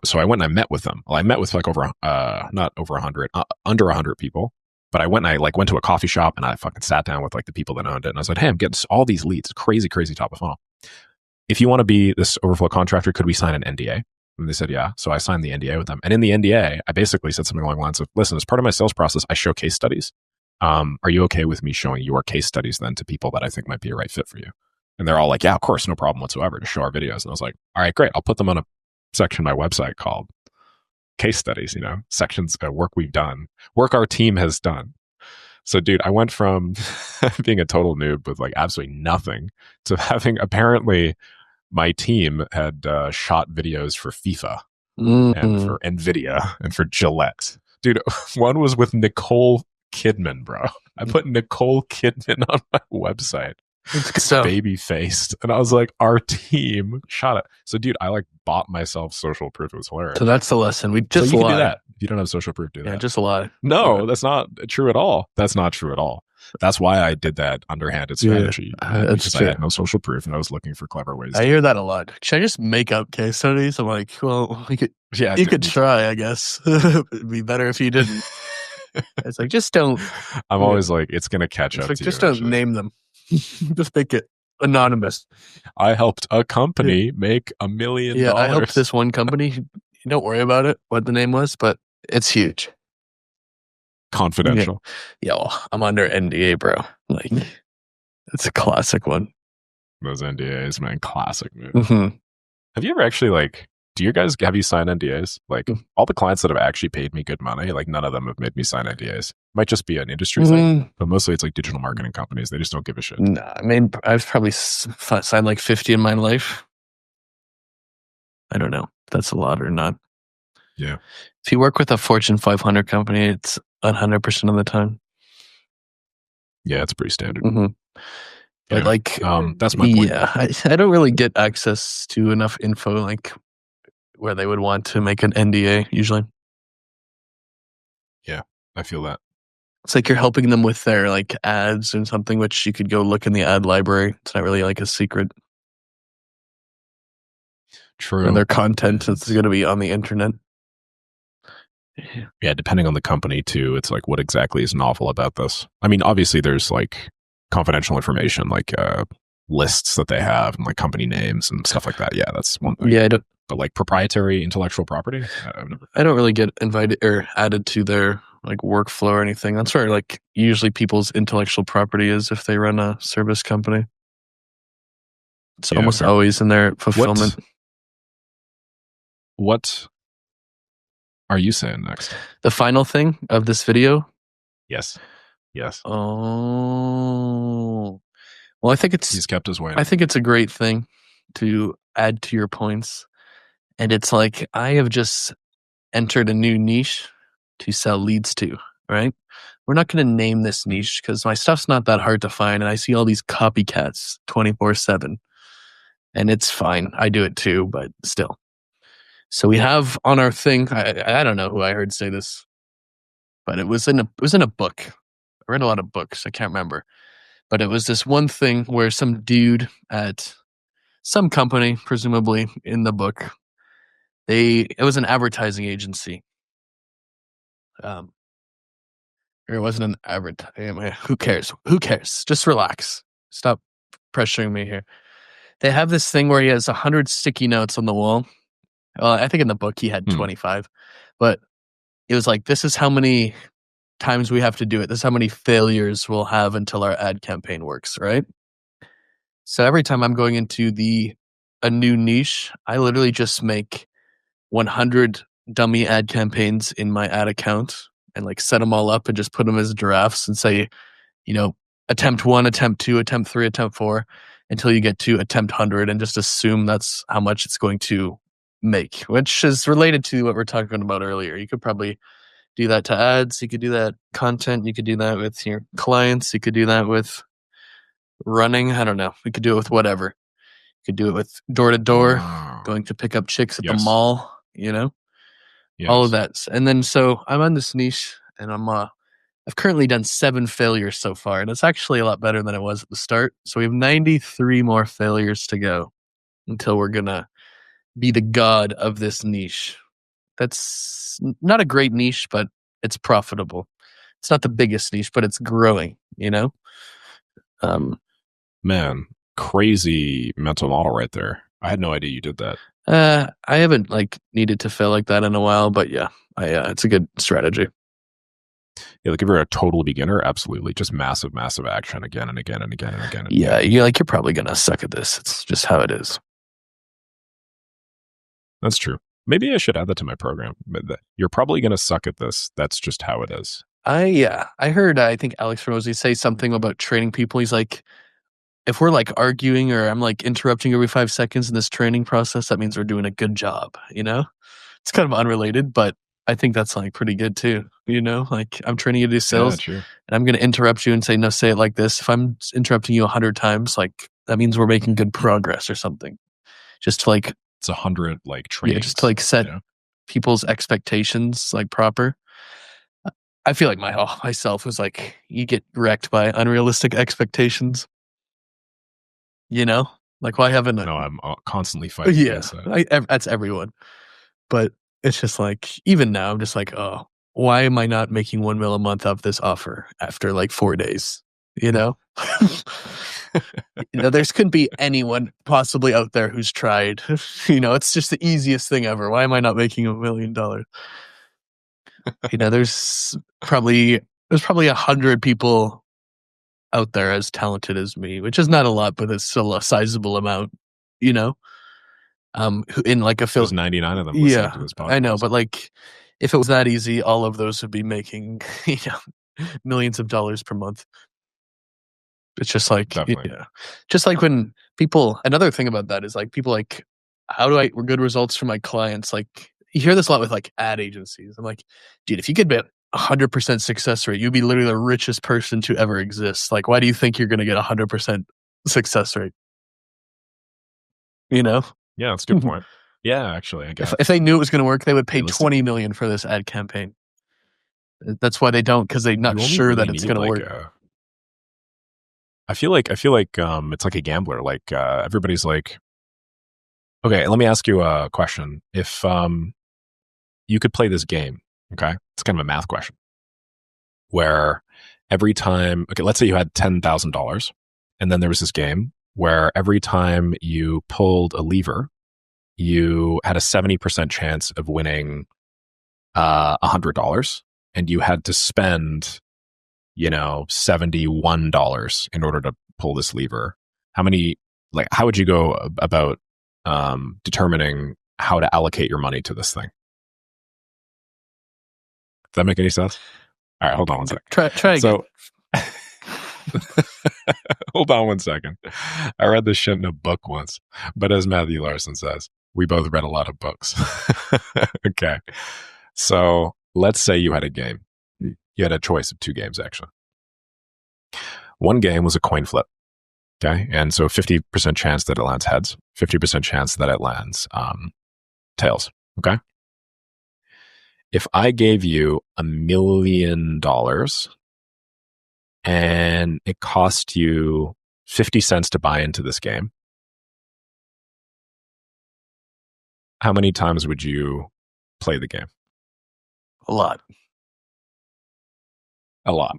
so I went and I met with them. Well, I met with like not over 100, under 100 people. But I went and I went to a coffee shop and I fucking sat down with like the people that owned it. And I was like, hey, I'm getting all these leads, crazy top of funnel. If you want to be this overflow contractor, could we sign an NDA? And they said, yeah. So I signed the NDA with them. And in the NDA, I basically said something along the lines of, listen, as part of my sales process, I show case studies. Are you okay with me showing your case studies then to people that I think might be a right fit for you? And they're all like, yeah, of course, no problem whatsoever to show our videos. And I was like, all right, great. I'll put them on a section of my website called case studies, sections of work we've done, work our team has done. So, dude, I went from being a total noob with like absolutely nothing to having apparently my team had shot videos for FIFA and for NVIDIA and for Gillette. Dude, one was with Nicole Kidman, bro. I put Nicole Kidman on my website. So baby faced. And I was like, our team shot it. So, dude, I like bought myself social proof. It was hilarious. So that's the lesson. We just so you lie. can do that. If you don't have social proof, do that. Yeah, just lie. No, that's not true at all. That's not true at all. That's why I did that underhanded strategy. Because I had no social proof and I was looking for clever ways. I hear that a lot. Should I just make up case studies? I'm like, well, you could try, I guess. It'd be better if you didn't. It's like, just don't. I'm always like, it's going to catch up to you. Just don't name them. Just make it anonymous. I helped a company make $1 million. Yeah, I helped this one company. Don't worry about it, what the name was, but it's huge. Confidential. Yeah, well, I'm under NDA, bro. Like, it's a classic one. Those NDAs, man, classic move. Mm-hmm. Have you ever actually have you signed NDAs? Like all the clients that have actually paid me good money, like none of them have made me sign NDAs. Might just be an industry thing, but mostly it's like digital marketing companies. They just don't give a shit. Nah, I mean, I've probably signed like 50 in my life. I don't know if that's a lot or not. Yeah. If you work with a Fortune 500 company, it's 100% of the time. Yeah, it's pretty standard. Mm-hmm. But like, that's my point. Yeah, I don't really get access to enough info like where they would want to make an NDA usually. Yeah, I feel that. It's like you're helping them with their like ads and something, which you could go look in the ad library. It's not really like a secret. True. And their content is going to be on the internet. Yeah, depending on the company too. It's like, what exactly is novel about this? I mean, obviously there's like confidential information, like lists that they have and like company names and stuff like that. Yeah, that's one thing. Yeah, but like proprietary intellectual property, I don't really get invited or added to their like workflow or anything. That's where like usually people's intellectual property is if they run a service company. It's almost always in their fulfillment. What are you saying next? The final thing of this video? Yes. Oh. Well, I think he's kept us waiting. I think it's a great thing to add to your points. And it's like, I have just entered a new niche to sell leads to, right? We're not going to name this niche because my stuff's not that hard to find. And I see all these copycats 24/7. And it's fine. I do it too, but still. So we have on our thing, I don't know who I heard say this, but it was in a book. I read a lot of books. I can't remember. But it was this one thing where some dude at some company, presumably in the book, it was an advertising agency. Or it wasn't an advertising. Who cares? Just relax. Stop pressuring me here. They have this thing where he has 100 sticky notes on the wall. Well, I think in the book he had 25, but it was like, this is how many times we have to do it. This is how many failures we'll have until our ad campaign works, right? So every time I'm going into a new niche, I literally just make 100 dummy ad campaigns in my ad account and like set them all up and just put them as drafts and say, attempt 1, attempt 2, attempt 3, attempt 4, until you get to attempt 100 and just assume that's how much it's going to make, which is related to what we're talking about earlier. You could probably do that to ads. You could do that content. You could do that with your clients. You could do that with running. I don't know. We could do it with whatever. You could do it with door to door, going to pick up chicks at the mall, all of that. And then, so I'm on this niche and I've currently done 7 failures so far. And it's actually a lot better than it was at the start. So we have 93 more failures to go until we're going to be the god of this niche. That's not a great niche, but it's profitable. It's not the biggest niche, but it's growing, Man, crazy mental model right there. I had no idea you did that. I haven't needed to fail like that in a while, but yeah, it's a good strategy. Yeah, like if you're a total beginner, absolutely, just massive action again and again and again and again. And Yeah, again. you're probably gonna suck at this. It's just how it is. That's true. Maybe I should add that to my program. You're probably gonna suck at this. That's just how it is. I heard I think Alex Rosie say something about training people. He's like, if we're like arguing or I'm like interrupting every 5 seconds in this training process, that means we're doing a good job. It's kind of unrelated, but I think that's like pretty good too. Like I'm training you to do sales, true. and I'm going to interrupt you and say, no, say it like this. If I'm interrupting you 100 times, like that means we're making good progress or something. Just to like, it's 100 like trainings. Yeah, just to like set people's expectations like proper. I feel like myself was like, you get wrecked by unrealistic expectations. Like why haven't No, I'm constantly fighting against that. That's everyone. But it's just like, even now, I'm just like, oh, why am I not making $1 million a month off this offer after like 4 days? There couldn't be anyone possibly out there who's tried. It's just the easiest thing ever. Why am I not making $1 million? There's probably 100 people out there as talented as me, which is not a lot, but it's still a sizable amount. In like a film. There's 99 of them listening to this podcast. I know, but like, if it was that easy, all of those would be making millions of dollars per month. It's just like, just like when people. Another thing about that is like people like, how do I get good results for my clients? Like you hear this a lot with like ad agencies. I'm like, dude, if you could get 100% success rate, you'd be literally the richest person to ever exist. Like, why do you think you're going to get 100% success rate? Yeah, that's a good point. Yeah, actually, I guess if they knew it was going to work, they would pay $20 million for this ad campaign. That's why they don't, because they're not sure that it's going to work. I feel like it's like a gambler. Like everybody's like, okay, let me ask you a question. If you could play this game, okay, it's kind of a math question, where every time, okay, let's say you had $10,000, and then there was this game where every time you pulled a lever, you had a 70% chance of winning $100, and you had to spend, $71 in order to pull this lever. How would you go about determining how to allocate your money to this thing? Does that make any sense? All right, hold on one second. Try again. Hold on one second. I read this shit in a book once, but as Matthew Larson says, we both read a lot of books. Okay. So let's say you had a game. You had a choice of 2 games, actually. One game was a coin flip. Okay. And so 50% chance that it lands heads, 50% chance that it lands tails. Okay. If I gave you $1 million and it cost you 50 cents to buy into this game, how many times would you play the game? A lot. A lot.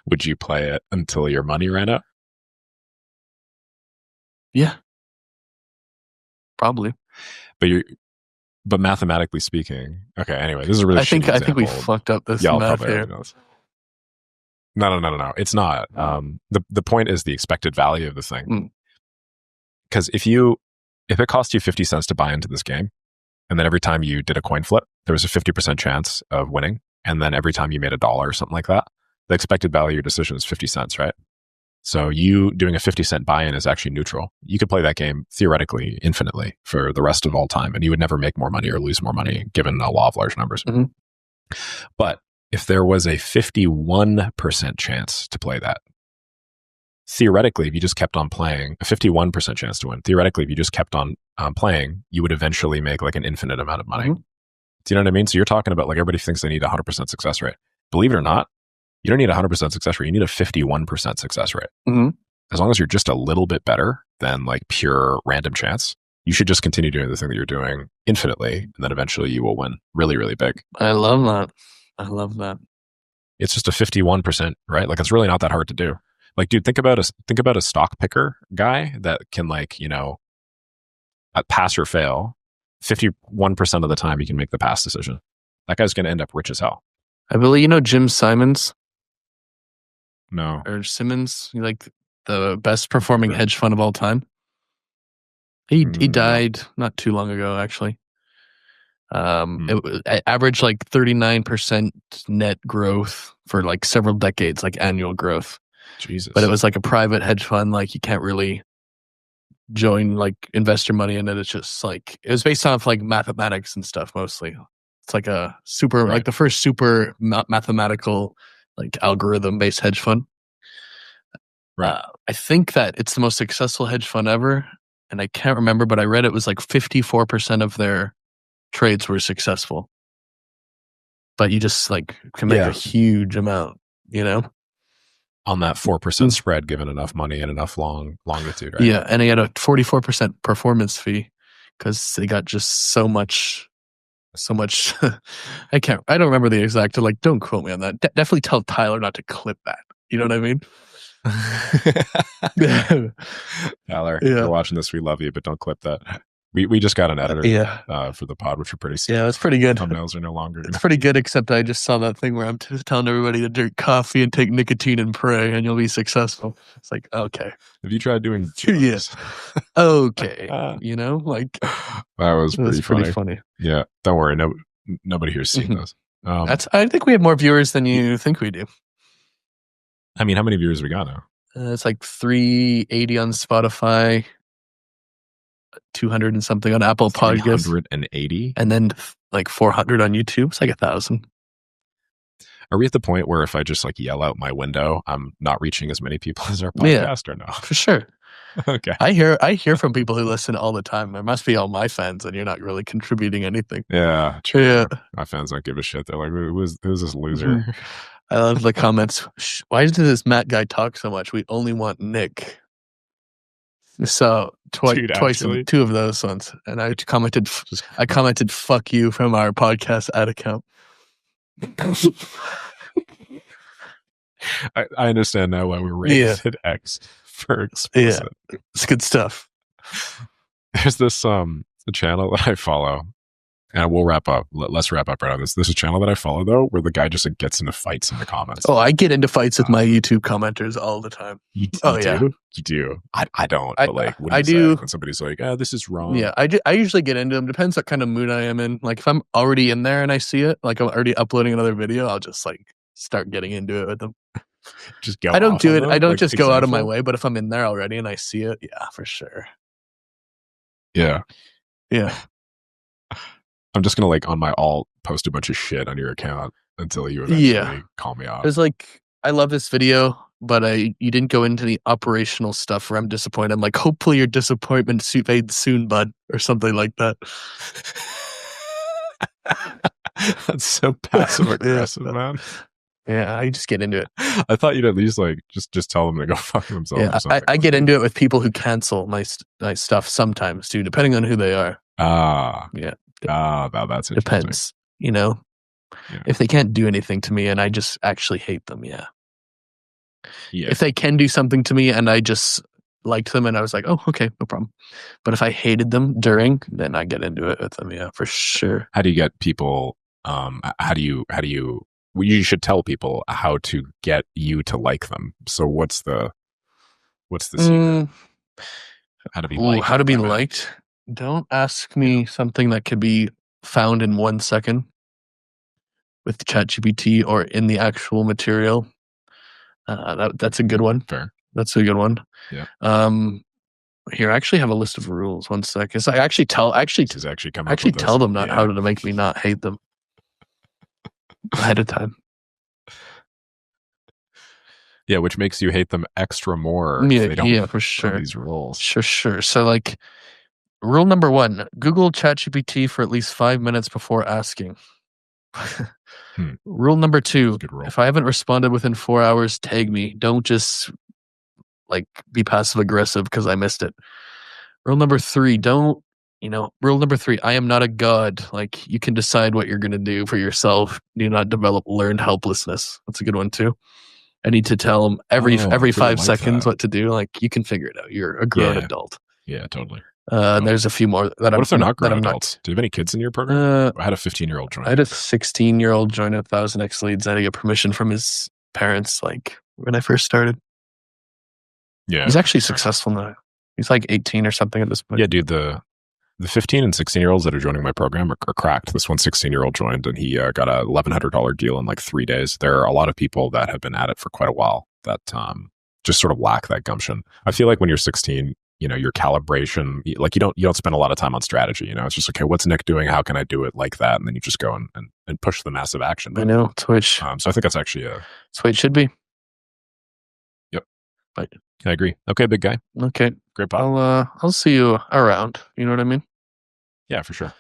Would you play it until your money ran out? Yeah. Probably. But mathematically speaking, okay, anyway, this is a really shitty example. I think we fucked up this math here. No. It's not. The point is the expected value of the thing. Because if it cost you 50 cents to buy into this game, and then every time you did a coin flip, there was a 50% chance of winning, and then every time you made $1 or something like that, the expected value of your decision is 50 cents, right? So you doing a 50-cent buy-in is actually neutral. You could play that game theoretically infinitely for the rest of all time, and you would never make more money or lose more money given a law of large numbers. Mm-hmm. But if there was a 51% chance to play that, theoretically, if you just kept on playing, a 51% chance to win, theoretically, if you just kept on playing, you would eventually make like an infinite amount of money. Mm-hmm. Do you know what I mean? So you're talking about like everybody thinks they need a 100% success rate. Believe it or not, you don't need a 100% success rate. You need a 51% success rate. Mm-hmm. As long as you're just a little bit better than like pure random chance, you should just continue doing the thing that you're doing infinitely, and then eventually you will win really, really big. I love that. It's just a 51%, right? Like it's really not that hard to do. Like, dude, think about a stock picker guy that can like, pass or fail. 51% of the time he can make the pass decision. That guy's going to end up rich as hell. I believe Jim Simons No. or Simmons, like the best performing hedge fund of all time. He died not too long ago, actually. It averaged like 39% net growth for like several decades, like annual growth. Jesus. But it was like a private hedge fund. Like you can't really join like investor money in it. It's just like it was based off like mathematics and stuff mostly. It's like a super like the first super mathematical like algorithm based hedge fund. Right. I think that it's the most successful hedge fund ever, and I can't remember, but I read it was like 54% of their trades were successful. But you just like can make a huge amount, on that 4% spread, given enough money and enough longitude, right? Yeah, and he had a 44% performance fee because they got just so much. I don't remember the exact. Like, don't quote me on that. Definitely tell Tyler not to clip that. You know what I mean? Tyler, if you're watching this, we love you, but don't clip that. We just got an editor for the pod, which we're pretty sick. Yeah, it's pretty good. Thumbnails are no longer. It's pretty good, except I just saw that thing where I'm telling everybody to drink coffee and take nicotine and pray, and you'll be successful. It's like, okay. Have you tried doing? Yes. Okay. Like that was pretty funny. Yeah, don't worry. Nobody here's seeing those. I think we have more viewers than you think we do. I mean, how many viewers we got now? It's like 380 on Spotify, 200 and something on Apple Podcasts, 380, and then like 400 on YouTube. It's like 1,000. Are we at the point where if I just like yell out my window, I'm not reaching as many people as our podcast, or no? For sure. Okay. I hear from people who listen all the time. There must be all my fans, and you're not really contributing anything. Yeah, true. Yeah. My fans don't give a shit. They're like, who's this loser? I love the comments. Why does this Matt guy talk so much? We only want Nick. So twice, two of those ones, and I commented, "Fuck you" from our podcast ad account. I understand now why we're rated X for explicit. Yeah, it's good stuff. There's this the channel that I follow, and we'll wrap up. Let's wrap up right on this. There's a channel that I follow though, where the guy just like, gets into fights in the comments. Oh, I get into fights with my YouTube commenters all the time. You do. I don't. But like, what do you say when somebody's like, "Oh, this is wrong"? Yeah, I usually get into them. Depends what kind of mood I am in. Like if I'm already in there and I see it, like I'm already uploading another video, I'll just like start getting into it with them. Just go. I don't do it. I don't just go out of my way. But if I'm in there already and I see it, yeah, for sure. Yeah. I'm just gonna like on my alt post a bunch of shit on your account until you eventually call me off. It's like, I love this video, but you didn't go into the operational stuff where I'm disappointed. I'm like, hopefully your disappointment fades soon, bud, or something like that. That's so passive aggressive, man. Yeah, I just get into it. I thought you'd at least like just tell them to go fuck themselves. Yeah, or something. I get into it with people who cancel my stuff sometimes too, depending on who they are. Yeah. That's interesting. Depends. If they can't do anything to me and I just actually hate them, yeah. If they can do something to me and I just liked them and I was like, oh, okay, no problem. But if I hated them then I get into it with them, yeah, for sure. How do you get people? You should tell people how to get you to like them. So what's the secret? How to be liked? How to be liked? Don't ask me something that could be found in 1 second with ChatGPT or in the actual material. That's a good one. Fair. That's a good one. Yeah. Here, I actually have a list of rules. 1 second. So I actually tell them how to make me not hate them ahead of time. Yeah, which makes you hate them extra more. Yeah, for sure. These rules. Sure. So like, rule number 1, Google ChatGPT for at least 5 minutes before asking. Rule number 2, if I haven't responded within 4 hours, tag me. Don't just like be passive aggressive because I missed it. Rule number 3, rule number 3, I am not a god. Like, you can decide what you're going to do for yourself. Do not develop learned helplessness. That's a good one too. I need to tell them every 5 seconds what to do. Like, you can figure it out. You're a grown adult. Yeah, totally. There's a few more that What I'm if they're not that grown I'm not. adults? Do you have any kids in your program? I had a 15-year-old join. I had a 16-year-old join 1,000 X leads. I had to get permission from his parents, like when I first started. Yeah, He's actually successful now. He's like 18 or something at this point. yeah, dude. The 15 and 16-year-olds that are joining my program are cracked. This one 16-year-old joined, and he got a $1,100 deal in like 3 days. There are a lot of people that have been at it for quite a while that just sort of lack that gumption. I feel like when you're 16, your calibration, like you don't spend a lot of time on strategy. It's just, okay, what's Nick doing? How can I do it like that? And then you just go and push the massive action. I know, Twitch. So I think that's actually That's the way it should be. Yep. But I agree. Okay, big guy. Okay. Great pod. I'll see you around. You know what I mean? Yeah, for sure.